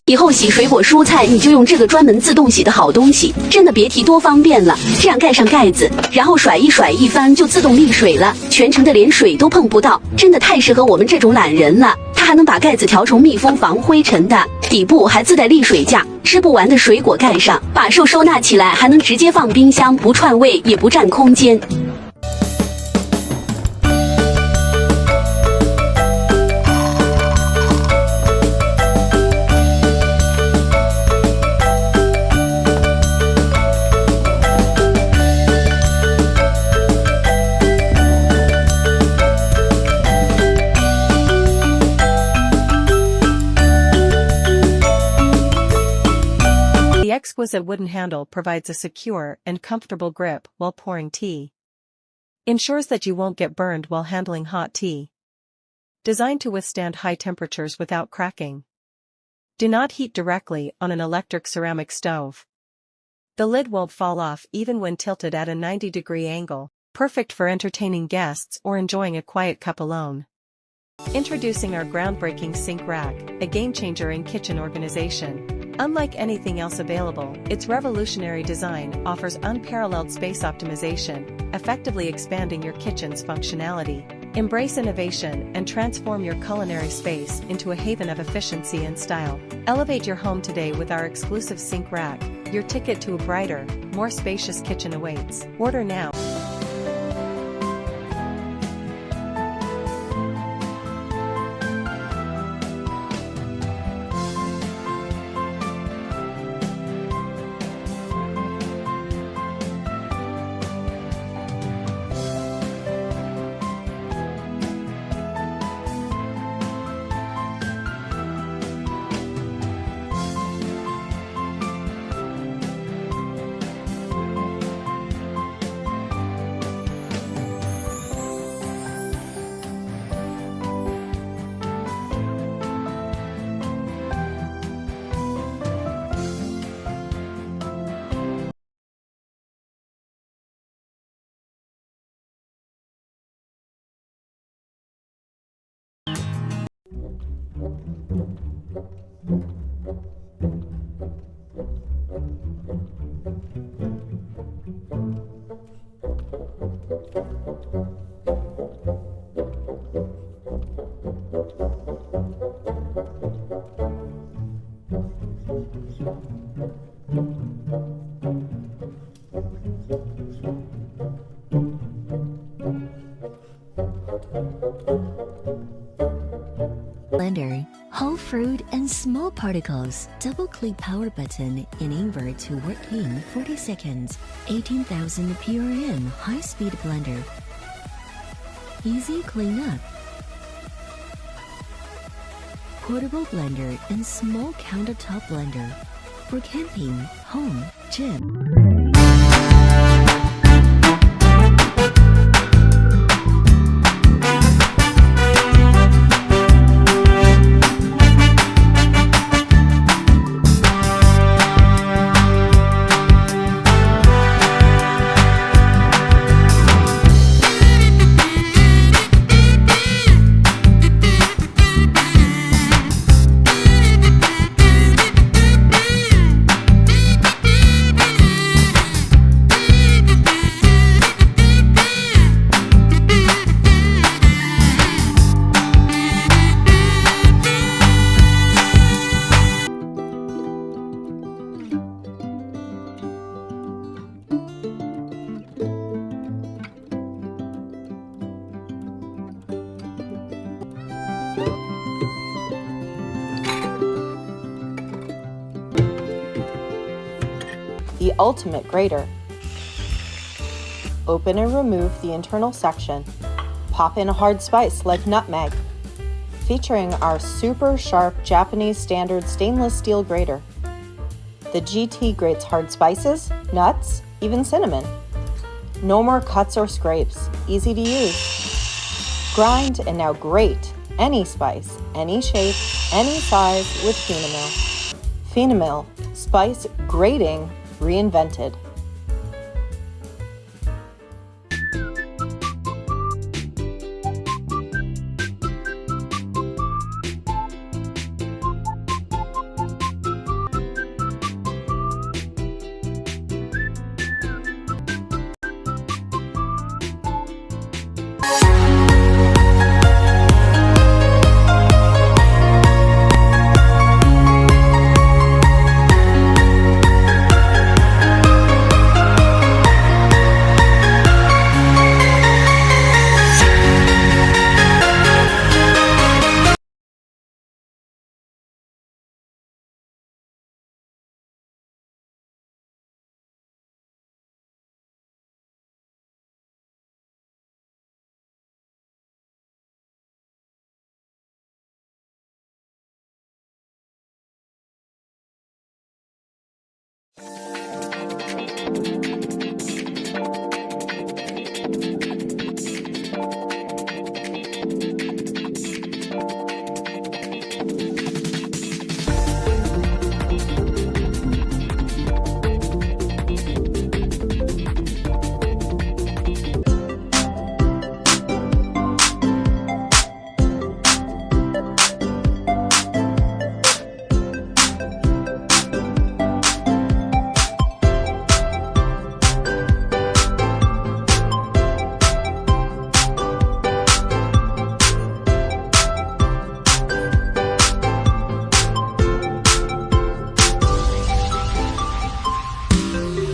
以后洗水果蔬菜，你就用这个专门自动洗的好东西，真的别提多方便了。这样盖上盖子，然后甩一甩一翻就自动沥水了，全程的连水都碰不到，真的太适合我们这种懒人了。它还能把盖子调成密封防灰尘的，底部还自带沥水架，吃不完的水果盖上，把手收纳起来，还能直接放冰箱，不串味也不占空间。The exquisite wooden handle provides a secure and comfortable grip while pouring tea. Ensures that you won't get burned while handling hot tea. Designed to withstand high temperatures without cracking. Do not heat directly on an electric ceramic stove. The lid won't fall off even when tilted at a 90-degree angle, perfect for entertaining guests or enjoying a quiet cup alone. Introducing our groundbreaking sink rack, a game-changer in kitchen organization. Unlike anything else available, its revolutionary design offers unparalleled space optimization, effectively expanding your kitchen's functionality. Embrace innovation and transform your culinary space into a haven of efficiency and style. Elevate your home today with our exclusive sink rack. Your ticket to a brighter, more spacious kitchen awaits. Order now. Blender, whole fruit and small particles. Double-click power button and invert to working 40 seconds. 18,000 PRM high-speed blender. Easy cleanup. Portable blender and small countertop blender for camping, home, gym. The ultimate grater. Open and remove the internal section. Pop in a hard spice like nutmeg. featuring our super sharp Japanese standard stainless steel grater. The GT grates hard spices, nuts, even cinnamon. No more cuts or scrapes, easy to use. Grind and now grate any spice, any shape, any size with Finamill. Finamill, spice grating reinvented.